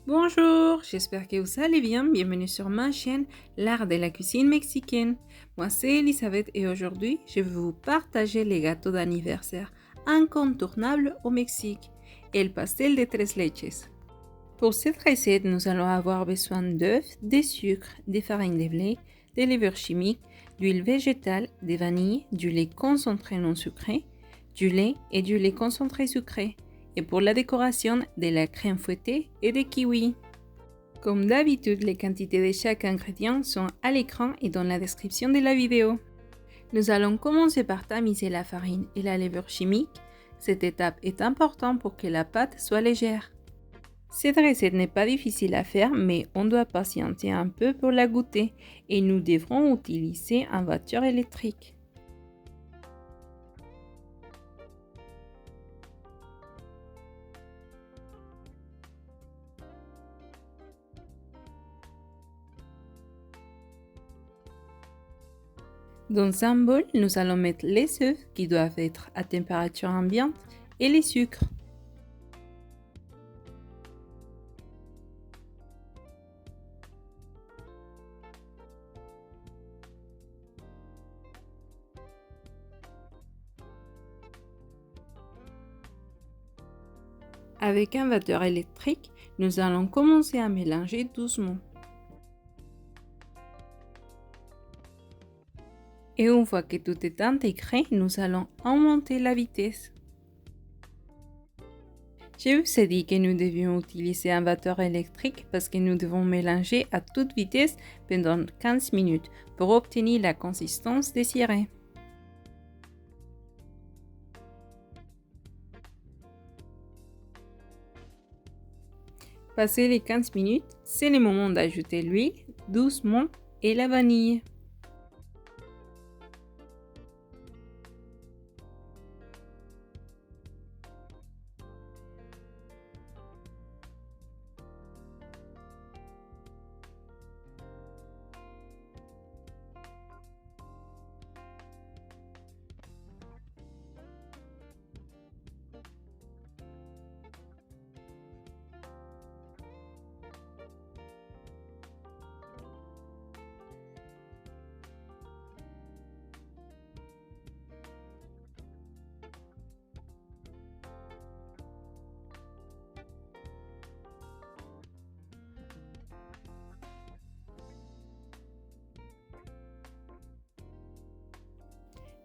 Bonjour, j'espère que vous allez bien. Bienvenue sur ma chaîne, l'art de la cuisine mexicaine. Moi, c'est Elisabeth et aujourd'hui, je vais vous partager les gâteaux d'anniversaire incontournables au Mexique et le pastel de tres leches. Pour cette recette, nous allons avoir besoin d'œufs, de sucre, de farine de blé, de levure chimique, d'huile végétale, de vanille, du lait concentré non sucré, du lait et du lait concentré sucré. Et pour la décoration, de la crème fouettée et des kiwis. Comme d'habitude, les quantités de chaque ingrédient sont à l'écran et dans la description de la vidéo. Nous allons commencer par tamiser la farine et la levure chimique. Cette étape est importante pour que la pâte soit légère. Cette recette n'est pas difficile à faire, mais on doit patienter un peu pour la goûter et nous devrons utiliser un batteur électrique. Dans un bol, nous allons mettre les œufs qui doivent être à température ambiante et les sucres. Avec un batteur électrique, nous allons commencer à mélanger doucement. Et une fois que tout est intégré, nous allons augmenter la vitesse. Je vous ai dit que nous devions utiliser un batteur électrique parce que nous devons mélanger à toute vitesse pendant 15 minutes pour obtenir la consistance désirée. Passé les 15 minutes, c'est le moment d'ajouter l'huile doucement et la vanille.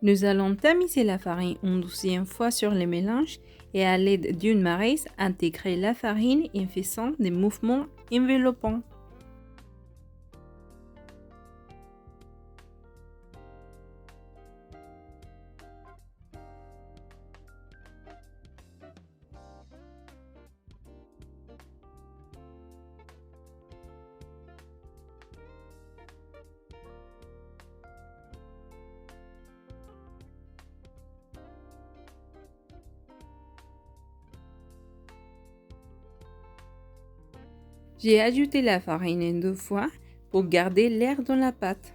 Nous allons tamiser la farine une deuxième fois sur le mélange et à l'aide d'une maryse, intégrer la farine en faisant des mouvements enveloppants. J'ai ajouté la farine en deux fois pour garder l'air dans la pâte.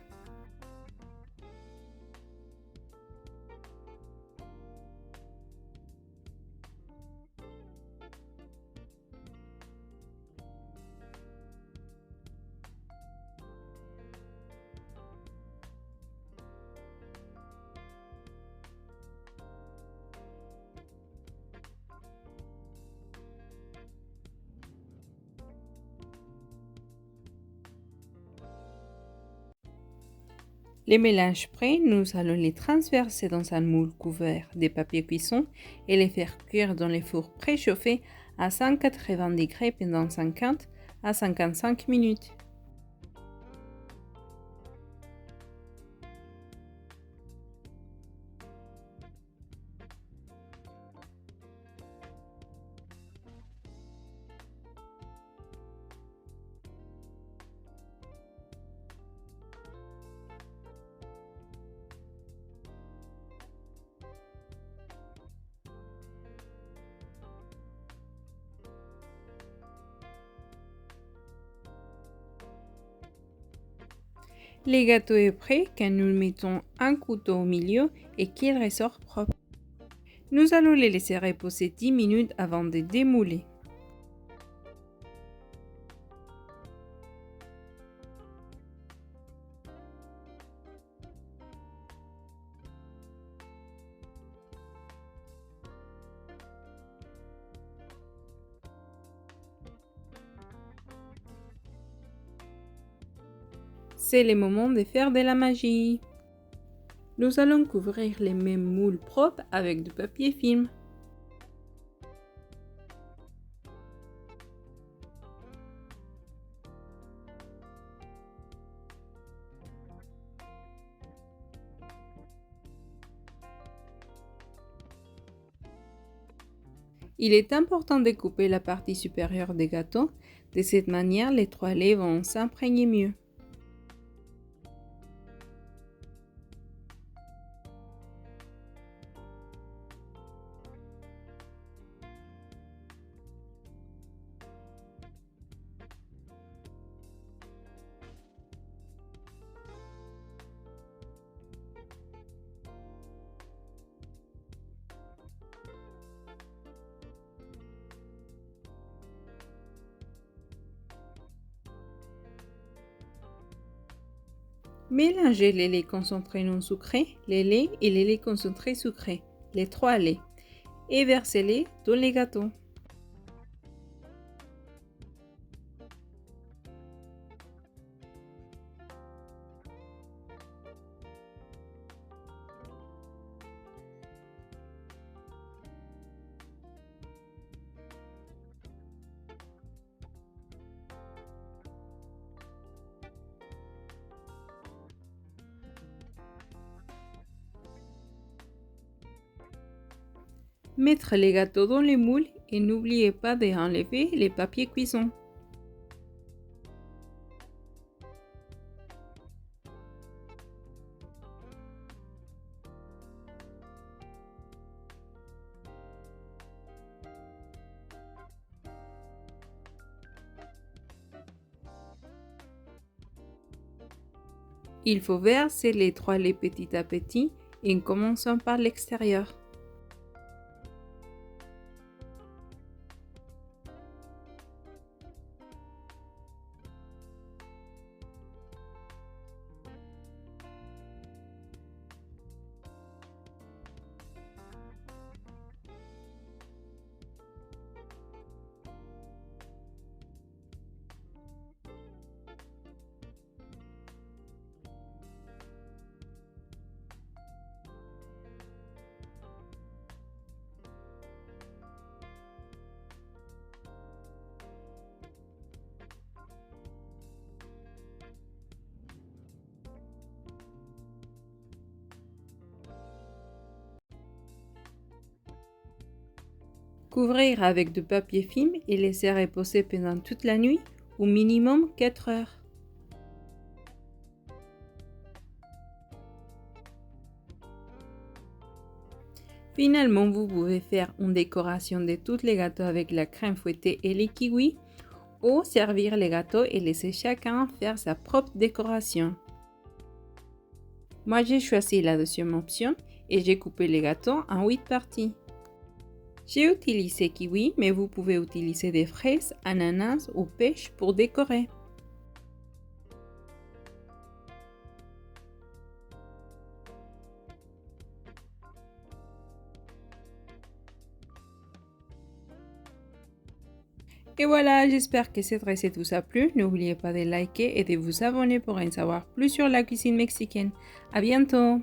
Les mélanges prêts, nous allons les transverser dans un moule couvert de papier cuisson et les faire cuire dans le four préchauffé à 180 degrés pendant 50 à 55 minutes. Le gâteau est prêt quand nous mettons un couteau au milieu et qu'il ressort propre. Nous allons les laisser reposer 10 minutes avant de démouler. C'est le moment de faire de la magie. Nous allons couvrir les mêmes moules propres avec du papier film. Il est important de couper la partie supérieure des gâteaux. De cette manière, les 3 laits vont s'imprégner mieux. Mélangez les laits concentrés non sucrés, les laits et les laits concentrés sucrés, les 3 laits, et versez-les dans les gâteaux. Mettre les gâteaux dans les moules et n'oubliez pas d'enlever les papiers cuisson. Il faut verser les 3 laits petit à petit en commençant par l'extérieur. Couvrir avec du papier film et laisser reposer pendant toute la nuit, au minimum 4 heures. Finalement, vous pouvez faire une décoration de tous les gâteaux avec la crème fouettée et les kiwis, ou servir les gâteaux et laisser chacun faire sa propre décoration. Moi, j'ai choisi la deuxième option et j'ai coupé les gâteaux en 8 parties. J'ai utilisé kiwi, mais vous pouvez utiliser des fraises, ananas ou pêche pour décorer. Et voilà, j'espère que cette recette vous a plu. N'oubliez pas de liker et de vous abonner pour en savoir plus sur la cuisine mexicaine. À bientôt!